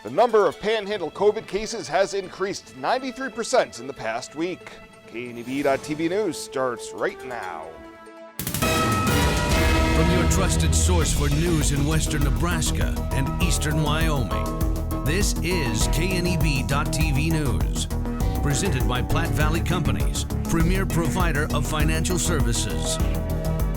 The number of Panhandle COVID cases has increased 93% in the past week. KNEB.TV News starts right now. From your trusted source for news in western Nebraska and eastern Wyoming, this is KNEB.TV News. Presented by Platte Valley Companies, premier provider of financial services.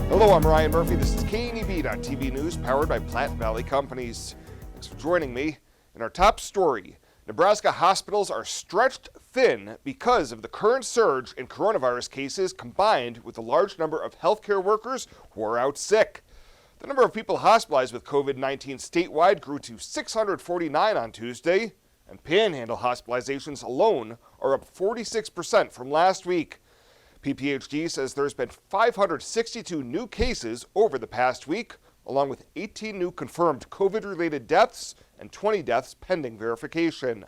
Hello, I'm Ryan Murphy. This is KNEB.TV News, powered by Platte Valley Companies. Thanks for joining me. In our top story, Nebraska hospitals are stretched thin because of the current surge in coronavirus cases combined with the large number of healthcare workers who are out sick. The number of people hospitalized with COVID-19 statewide grew to 649 on Tuesday, and Panhandle hospitalizations alone are up 46% from last week. PPHD says there's been 562 new cases over the past week, along with 18 new confirmed COVID-related deaths and 20 deaths pending verification.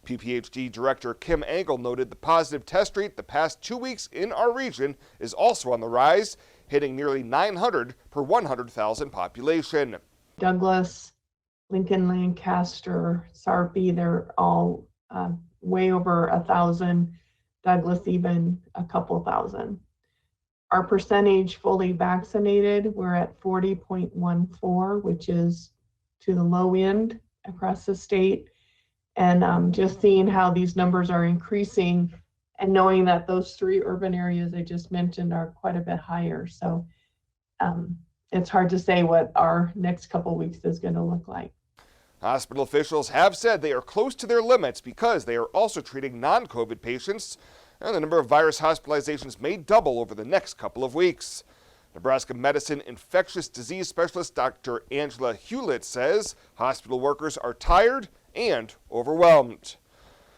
PPHD Director Kim Angle noted the positive test rate the past 2 weeks in our region is also on the rise, hitting nearly 900 per 100,000 population. Douglas, Lincoln, Lancaster, Sarpy, they're all way over 1,000. Douglas even a couple thousand. Our percentage fully vaccinated, we're at 40.14, which is to the low end across the state. And just seeing how these numbers are increasing and knowing that those three urban areas I just mentioned are quite a bit higher. So it's hard to say what our next couple weeks is going to look like. Hospital officials have said they are close to their limits because they are also treating non-COVID patients, and the number of virus hospitalizations may double over the next couple of weeks. Nebraska Medicine infectious disease specialist Dr. Angela Hewlett says hospital workers are tired and overwhelmed.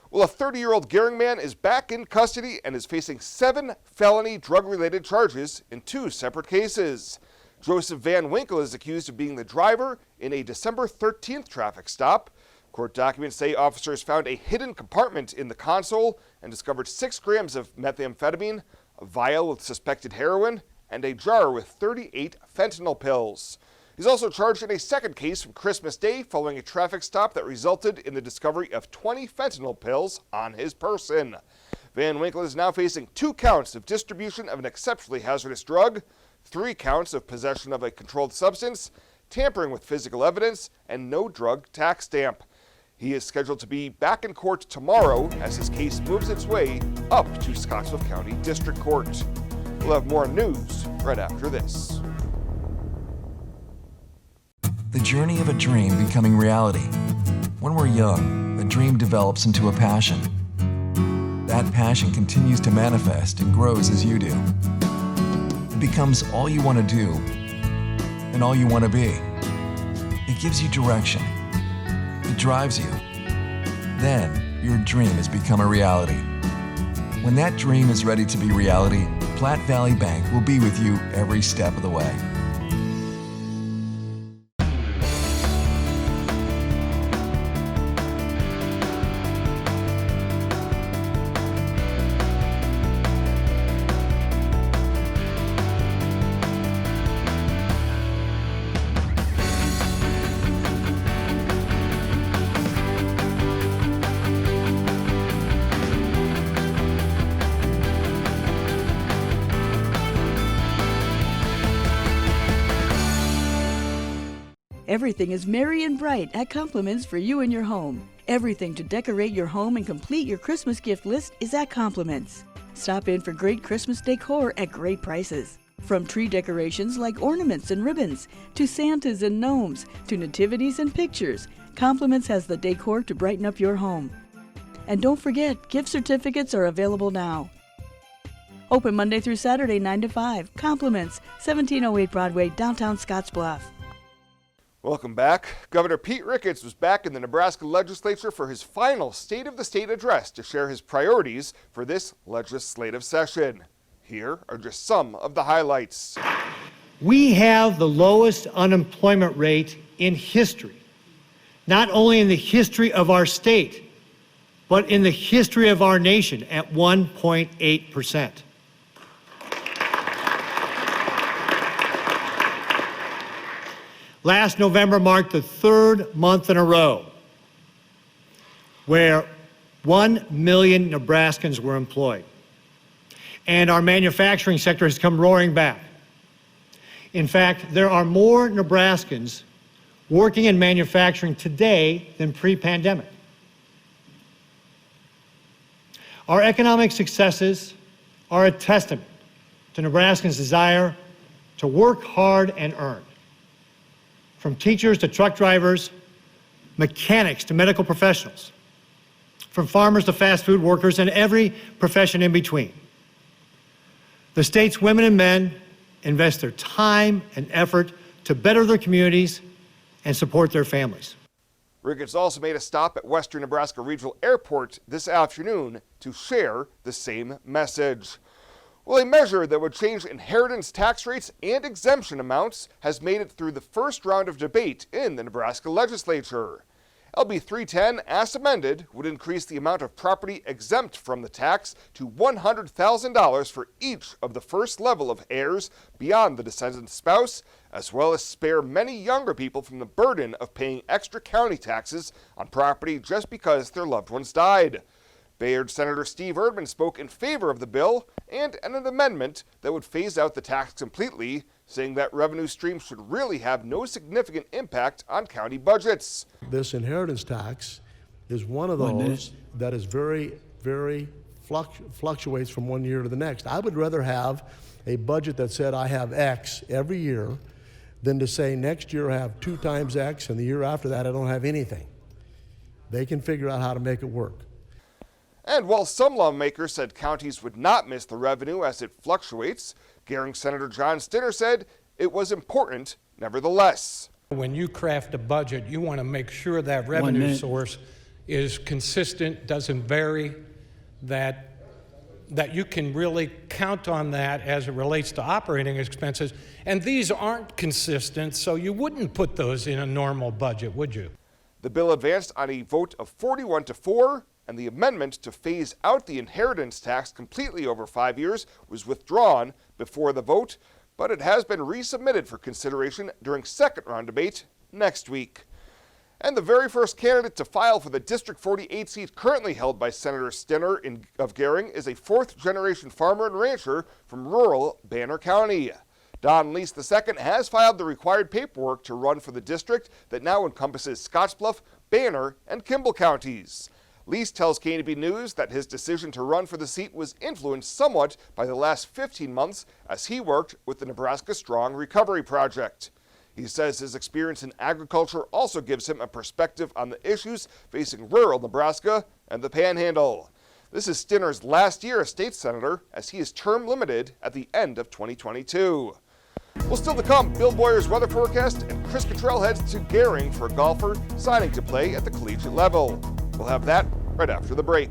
Well, a 30-year-old Gering man is back in custody and is facing 7 felony drug-related charges in 2 separate cases. Joseph Van Winkle is accused of being the driver in a December 13th traffic stop. Court documents say officers found a hidden compartment in the console and discovered 6 grams of methamphetamine, a vial with suspected heroin, and a jar with 38 fentanyl pills. He's also charged in a second case from Christmas Day following a traffic stop that resulted in the discovery of 20 fentanyl pills on his person. Van Winkle is now facing 2 counts of distribution of an exceptionally hazardous drug, 3 counts of possession of a controlled substance, tampering with physical evidence, and no drug tax stamp. He is scheduled to be back in court tomorrow as his case moves its way up to Scottsville County District Court. We'll have more news right after this. The journey of a dream becoming reality. When we're young, a dream develops into a passion. That passion continues to manifest and grows as you do. It becomes all you want to do and all you want to be. It gives you direction. It drives you. Then your dream has become a reality. When that dream is ready to be reality, Platte Valley Bank will be with you every step of the way. Everything is merry and bright at Compliments for you and your home. Everything to decorate your home and complete your Christmas gift list is at Compliments. Stop in for great Christmas decor at great prices. From tree decorations like ornaments and ribbons, to Santas and gnomes, to nativities and pictures, Compliments has the decor to brighten up your home. And don't forget, gift certificates are available now. Open Monday through Saturday, 9 to 5. Compliments, 1708 Broadway, downtown Scottsbluff. Welcome back. Governor Pete Ricketts was back in the Nebraska legislature for his final State of the State address to share his priorities for this legislative session. Here are just some of the highlights. We have the lowest unemployment rate in history, not only in the history of our state, but in the history of our nation at 1.8%. Last November marked the 3rd month in a row where 1 million Nebraskans were employed. And our manufacturing sector has come roaring back. In fact, there are more Nebraskans working in manufacturing today than pre-pandemic. Our economic successes are a testament to Nebraskans' desire to work hard and earn. From teachers to truck drivers, mechanics to medical professionals, from farmers to fast food workers, and every profession in between. The state's women and men invest their time and effort to better their communities and support their families. Ricketts also made a stop at Western Nebraska Regional Airport this afternoon to share the same message. Well, a measure that would change inheritance tax rates and exemption amounts has made it through the first round of debate in the Nebraska legislature. LB 310, as amended, would increase the amount of property exempt from the tax to $100,000 for each of the first level of heirs beyond the descendant's spouse, as well as spare many younger people from the burden of paying extra county taxes on property just because their loved ones died. Bayard Senator Steve Erdman spoke in favor of the bill and an amendment that would phase out the tax completely, saying that revenue stream should really have no significant impact on county budgets. This inheritance tax is one of those that is very, very fluctuates from one year to the next. I would rather have a budget that said I have X every year than to say next year I have 2 times X and the year after that I don't have anything. They can figure out how to make it work. And while some lawmakers said counties would not miss the revenue as it fluctuates, Gering Senator John Stinner said it was important nevertheless. When you craft a budget, you want to make sure that revenue source is consistent, doesn't vary, that you can really count on that as it relates to operating expenses. And these aren't consistent, so you wouldn't put those in a normal budget, would you? The bill advanced on a vote of 41-4, and the amendment to phase out the inheritance tax completely over 5 years was withdrawn before the vote, but it has been resubmitted for consideration during second-round debate next week. And the very first candidate to file for the District 48 seat currently held by Senator Stinner of Gering is a fourth-generation farmer and rancher from rural Banner County. Don Lease II has filed the required paperwork to run for the district that now encompasses Scottsbluff, Banner, and Kimball counties. Lease tells KNB News that his decision to run for the seat was influenced somewhat by the last 15 months as he worked with the Nebraska Strong Recovery Project. He says his experience in agriculture also gives him a perspective on the issues facing rural Nebraska and the Panhandle. This is Stinner's last year as state senator, as he is term limited at the end of 2022. Well, still to come, Bill Boyer's weather forecast, and Chris Cottrell heads to Gering for a golfer signing to play at the collegiate level. We'll have that right after the break.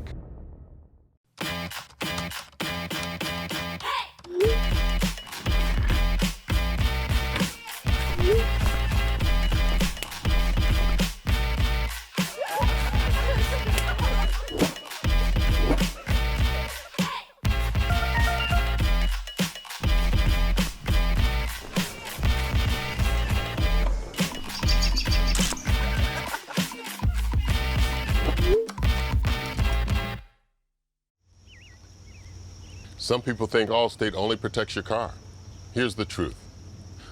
Some people think Allstate only protects your car. Here's the truth.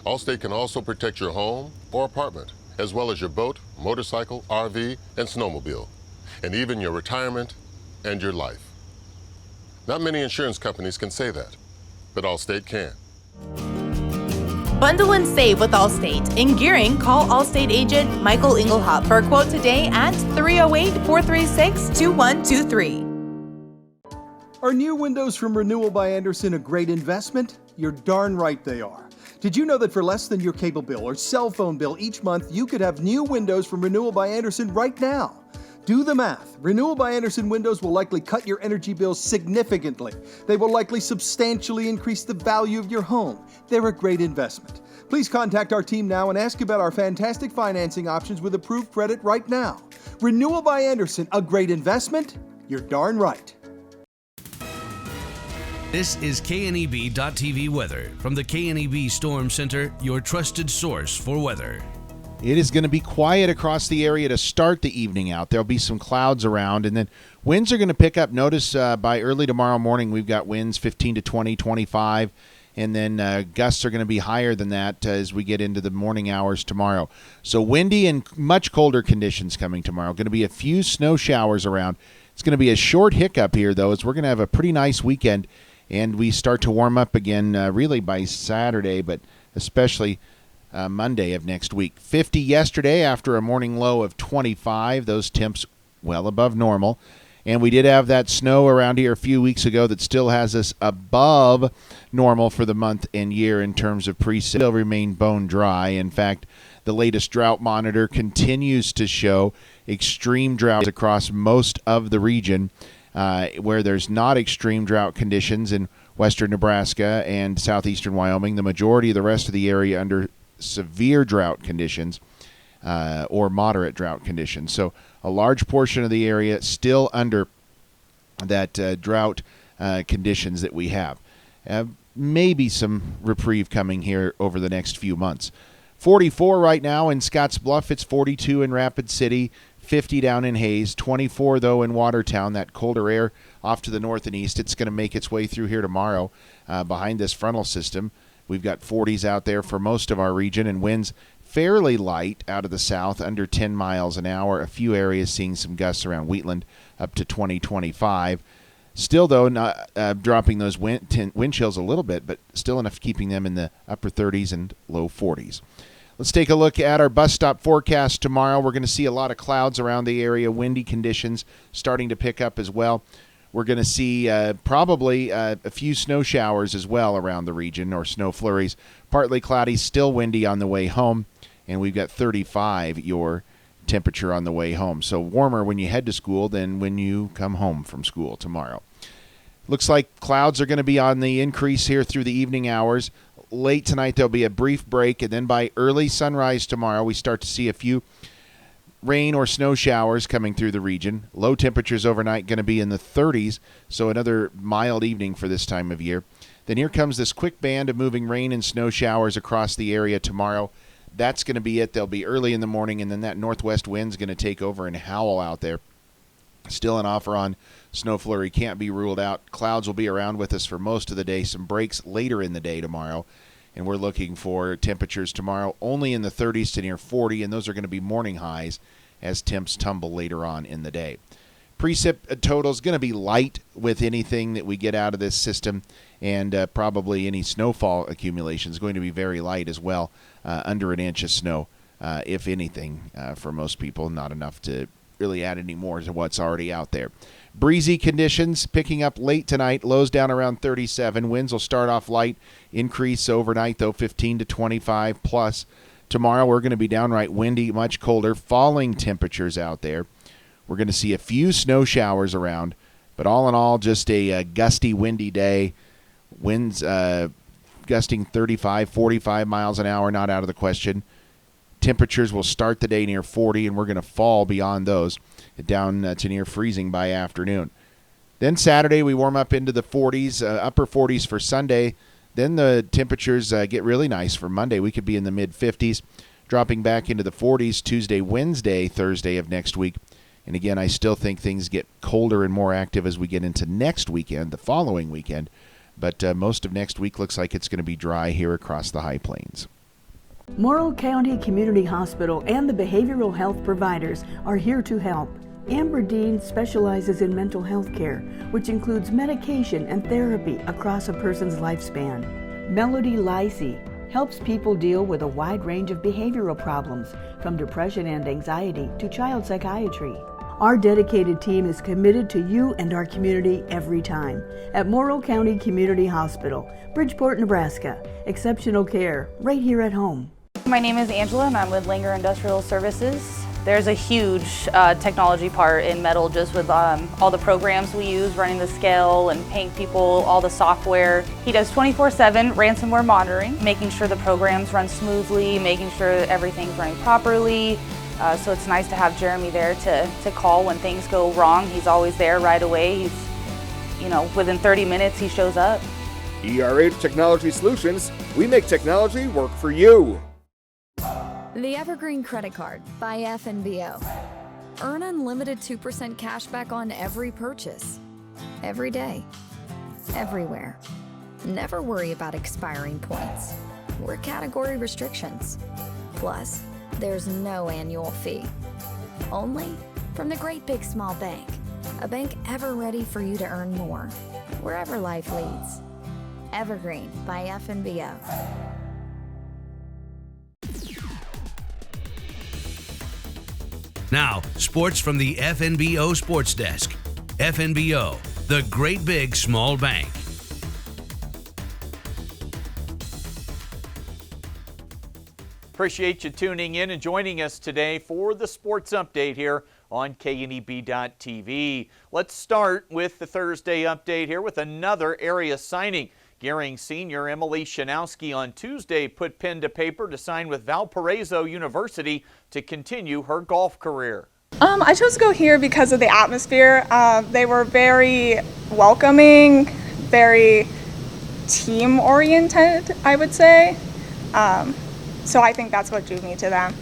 Allstate can also protect your home or apartment, as well as your boat, motorcycle, RV, and snowmobile, and even your retirement and your life. Not many insurance companies can say that, but Allstate can. Bundle and save with Allstate. In Gering, call Allstate agent Michael Engelhop for a quote today at 308-436-2123. Are new windows from Renewal by Andersen a great investment? You're darn right they are. Did you know that for less than your cable bill or cell phone bill each month, you could have new windows from Renewal by Andersen right now? Do the math. Renewal by Andersen windows will likely cut your energy bills significantly. They will likely substantially increase the value of your home. They're a great investment. Please contact our team now and ask about our fantastic financing options with approved credit right now. Renewal by Andersen, a great investment? You're darn right. This is KNEB.TV weather from the KNEB Storm Center, your trusted source for weather. It is going to be quiet across the area to start the evening out. There'll be some clouds around, and then winds are going to pick up. Notice by early tomorrow morning, we've got winds 15 to 20, 25, and then gusts are going to be higher than that as we get into the morning hours tomorrow. So windy and much colder conditions coming tomorrow. Going to be a few snow showers around. It's going to be a short hiccup here, though, as we're going to have a pretty nice weekend, and we start to warm up again really by Saturday, but especially Monday of next week. 50 yesterday after a morning low of 25. Those temps well above normal. And we did have that snow around here a few weeks ago that still has us above normal for the month and year in terms of precip. Still remain bone dry. In fact, the latest drought monitor continues to show extreme drought across most of the region. Where there's not extreme drought conditions in western Nebraska and southeastern Wyoming, the majority of the rest of the area under severe drought conditions or moderate drought conditions. So a large portion of the area still under that drought conditions that we have. Maybe some reprieve coming here over the next few months. 44 right now in Scottsbluff. It's 42 in Rapid City, 50 down in Hayes, 24 though in Watertown. That colder air off to the north and east. It's going to make its way through here tomorrow behind this frontal system. We've got 40s out there for most of our region, and winds fairly light out of the south, under 10 miles an hour. A few areas seeing some gusts around Wheatland up to 20, 25. Still, though, not dropping those wind chills a little bit, but still enough keeping them in the upper 30s and low 40s. Let's take a look at our bus stop forecast tomorrow. We're going to see a lot of clouds around the area, windy conditions starting to pick up as well. We're going to see probably a few snow showers as well around the region, or snow flurries. Partly cloudy, still windy on the way home, and we've got 35 your temperature on the way home. So warmer when you head to school than when you come home from school tomorrow. Looks like clouds are going to be on the increase here through the evening hours. Late tonight there'll be a brief break, and then by early sunrise tomorrow we start to see a few rain or snow showers coming through the region. Low temperatures overnight going to be in the 30s, so another mild evening for this time of year. Then here comes this quick band of moving rain and snow showers across the area tomorrow. That's going to be it. They'll be early in the morning, and then that northwest wind's going to take over and howl out there. Still an offer on snow flurry. Can't be ruled out. Clouds will be around with us for most of the day. Some breaks later in the day tomorrow. And we're looking for temperatures tomorrow only in the 30s to near 40, and those are going to be morning highs as temps tumble later on in the day. Precip total is going to be light with anything that we get out of this system, and probably any snowfall accumulation is going to be very light as well, under an inch of snow, if anything, for most people. Not enough to really add any more to what's already out there. Breezy conditions picking up late tonight, lows down around 37. Winds will start off light, increase overnight, though, 15 to 25 plus. Tomorrow we're going to be downright windy, much colder, falling temperatures out there. We're going to see a few snow showers around, but all in all, just a gusty, windy day. Winds gusting 35, 45 miles an hour, not out of the question. Temperatures will start the day near 40, and we're going to fall beyond those, down to near freezing by afternoon. Then Saturday, we warm up into the 40s, upper 40s for Sunday. Then the temperatures get really nice for Monday. We could be in the mid-50s, dropping back into the 40s Tuesday, Wednesday, Thursday of next week. And again, I still think things get colder and more active as we get into next weekend, the following weekend. But most of next week looks like it's going to be dry here across the High Plains. Morrill County Community Hospital and the behavioral health providers are here to help. Amber Dean specializes in mental health care, which includes medication and therapy across a person's lifespan. Melody Lacey helps people deal with a wide range of behavioral problems, from depression and anxiety to child psychiatry. Our dedicated team is committed to you and our community every time. At Morrill County Community Hospital, Bridgeport, Nebraska. Exceptional care right here at home. My name is Angela and I'm with Langer Industrial Services. There's a huge technology part in metal, just with all the programs we use, running the scale and paying people all the software. He does 24/7 ransomware monitoring, making sure the programs run smoothly, making sure everything's running properly. So it's nice to have Jeremy there to call when things go wrong. He's always there right away. He's, within 30 minutes he shows up. ERH Technology Solutions, we make technology work for you. The Evergreen Credit Card by FNBO. Earn unlimited 2% cash back on every purchase. Every day. Everywhere. Never worry about expiring points or category restrictions. Plus, there's no annual fee. Only from the Great Big Small Bank. A bank ever ready for you to earn more, wherever life leads. Evergreen by FNBO. Now, sports from the FNBO Sports Desk. FNBO, the Great Big Small Bank. Appreciate you tuning in and joining us today for the sports update here on KNEB.TV. Let's start with the Thursday update here with another area signing. Gering senior Emily Shanowski on Tuesday put pen to paper to sign with Valparaiso University to continue her golf career. I chose to go here because of the atmosphere. They were very welcoming, very team-oriented, I would say. So I think that's what drew me to them.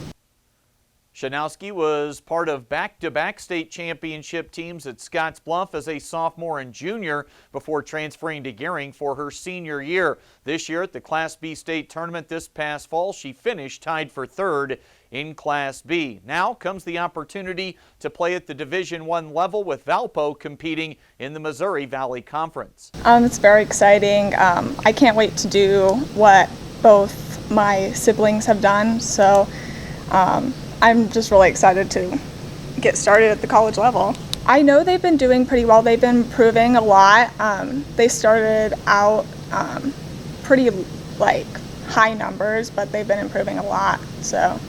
Shanowski was part of back-to-back state championship teams at Scottsbluff as a sophomore and junior before transferring to Gering for her senior year. This year at the Class B state tournament this past fall, she finished tied for third in Class B. Now comes the opportunity to play at the Division I level with Valpo competing in the Missouri Valley Conference. It's very exciting. I can't wait to do what both my siblings have done. So I'm just really excited to get started at the college level. I know they've been doing pretty well. They've been improving a lot. They started out pretty high numbers, but they've been improving a lot. So.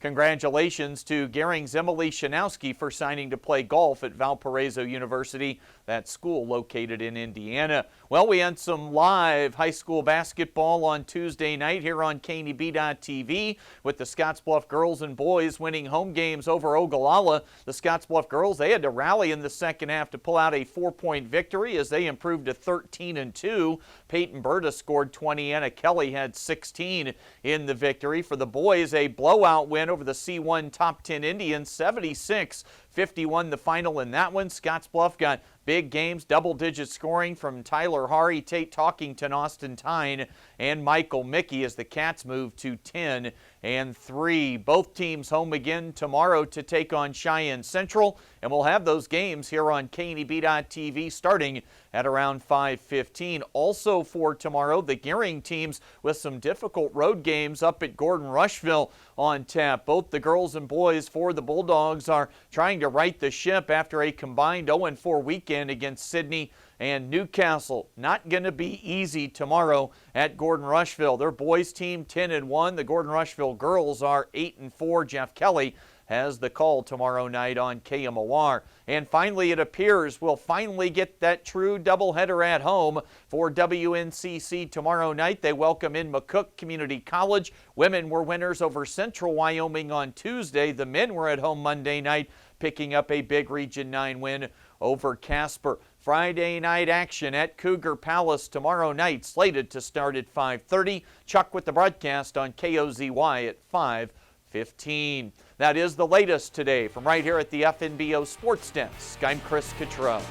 Congratulations to Gering's Emily Shanowski for signing to play golf at Valparaiso University, that school located in Indiana. Well, we had some live high school basketball on Tuesday night here on KNEB.TV with the Scottsbluff girls and boys winning home games over Ogallala. The Scottsbluff girls, they had to rally in the second half to pull out a 4-point victory as they improved to 13-2. Peyton Berta scored 20, Anna Kelly had 16 in the victory. For the boys, a blowout win over the C1 Top 10 Indians, 76-51 the final in that one. Scottsbluff got big games, double-digit scoring from Tyler Hari, Tate Talkington, Austin Tyne, and Michael Mickey as the Cats move to 10-3. Both teams home again tomorrow to take on Cheyenne Central, and we'll have those games here on KNEB.TV starting at around 5:15. Also for tomorrow, the Gering teams with some difficult road games up at Gordon Rushville on tap. Both the girls and boys for the Bulldogs are trying to right the ship after a combined 0-4 weekend against Sydney and Newcastle. Not going to be easy tomorrow at Gordon Rushville. Their boys team 10-1. The Gordon Rushville girls are 8-4. Jeff Kelly has the call tomorrow night on KMOR. And finally, it appears we'll finally get that true doubleheader at home for WNCC tomorrow night. They welcome in McCook Community College. Women were winners over Central Wyoming on Tuesday. The men were at home Monday night, picking up a big Region 9 win over Casper. Friday night action at Cougar Palace tomorrow night, slated to start at 5:30. Chuck with the broadcast on KOZY at 5:15. That is the latest today from right here at the FNBO Sports Desk. I'm Chris Cottrell.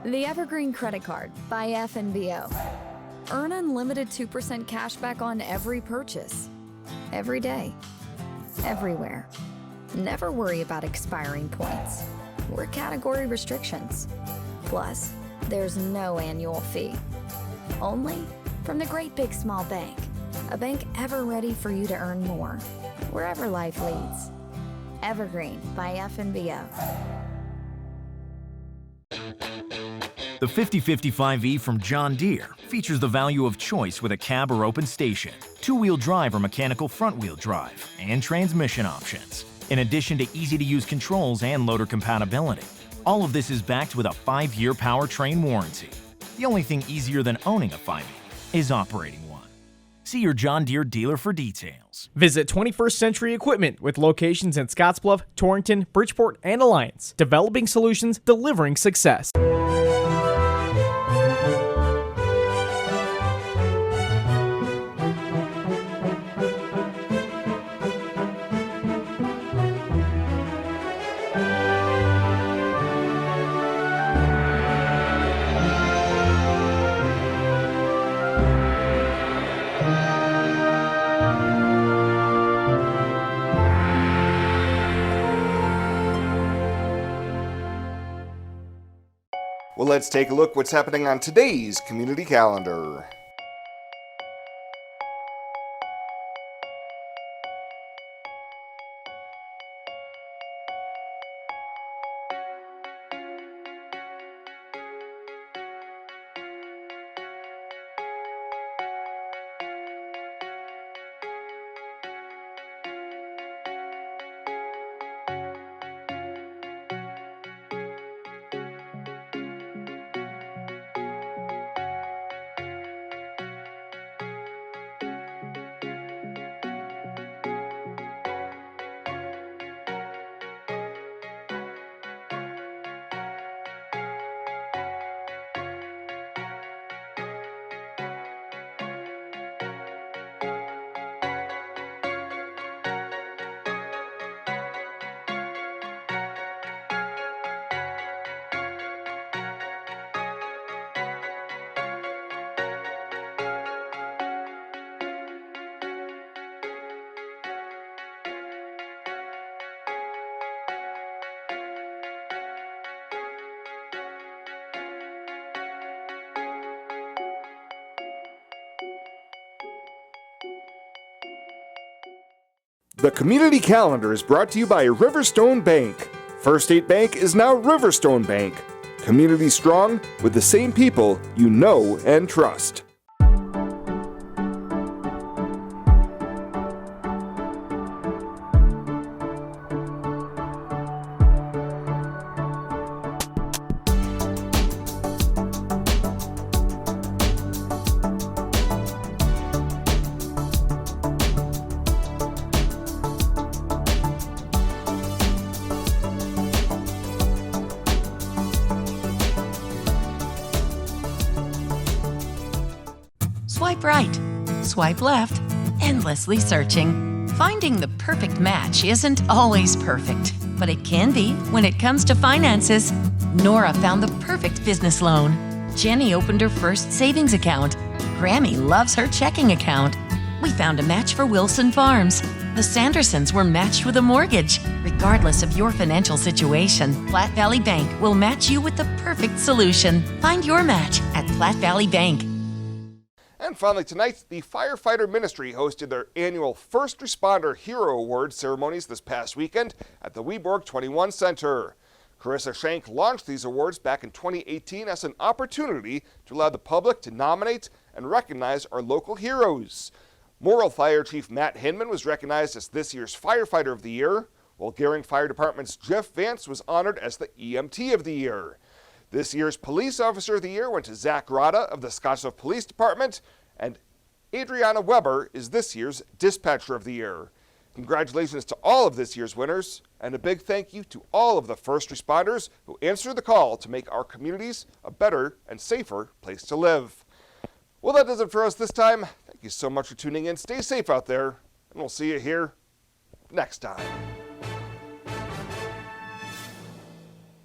The Evergreen Credit Card by FNBO. Earn unlimited 2% cash back on every purchase. Every day. Everywhere. Never worry about expiring points or category restrictions. Plus, there's no annual fee. Only from the Great Big Small Bank. A bank ever ready for you to earn more, wherever life leads. Evergreen by FNBO. The 5055E from John Deere features the value of choice with a cab or open station, two-wheel drive or mechanical front-wheel drive, and transmission options. In addition to easy-to-use controls and loader compatibility. All of this is backed with a 5-year powertrain warranty. The only thing easier than owning a 5E is operating one. See your John Deere dealer for details. Visit 21st Century Equipment with locations in Scottsbluff, Torrington, Bridgeport, and Alliance. Developing solutions, delivering success. let's take a look what's happening on today's community calendar. The community calendar is brought to you by Riverstone Bank. First State Bank is now Riverstone Bank. Community strong with the same people you know and trust. Swipe right, swipe left, endlessly searching. Finding the perfect match isn't always perfect, but it can be when it comes to finances. Nora found the perfect business loan. Jenny opened her first savings account. Grammy loves her checking account. We found a match for Wilson Farms. The Sandersons were matched with a mortgage. Regardless of your financial situation, Platte Valley Bank will match you with the perfect solution. Find your match at Platte Valley Bank. And finally tonight, the Firefighter Ministry hosted their annual First Responder Hero Award ceremonies this past weekend at the Weborg 21 Center. Carissa Schenk launched these awards back in 2018 as an opportunity to allow the public to nominate and recognize our local heroes. Morrill Fire Chief Matt Hinman was recognized as this year's Firefighter of the Year, while Gering Fire Department's Jeff Vance was honored as the EMT of the Year. This year's Police Officer of the Year went to Zach Rada of the Scottsdale Police Department, and Adriana Weber is this year's Dispatcher of the Year. Congratulations to all of this year's winners, and a big thank you to all of the first responders who answered the call to make our communities a better and safer place to live. Well, that does it for us this time. Thank you so much for tuning in. Stay safe out there, and we'll see you here next time.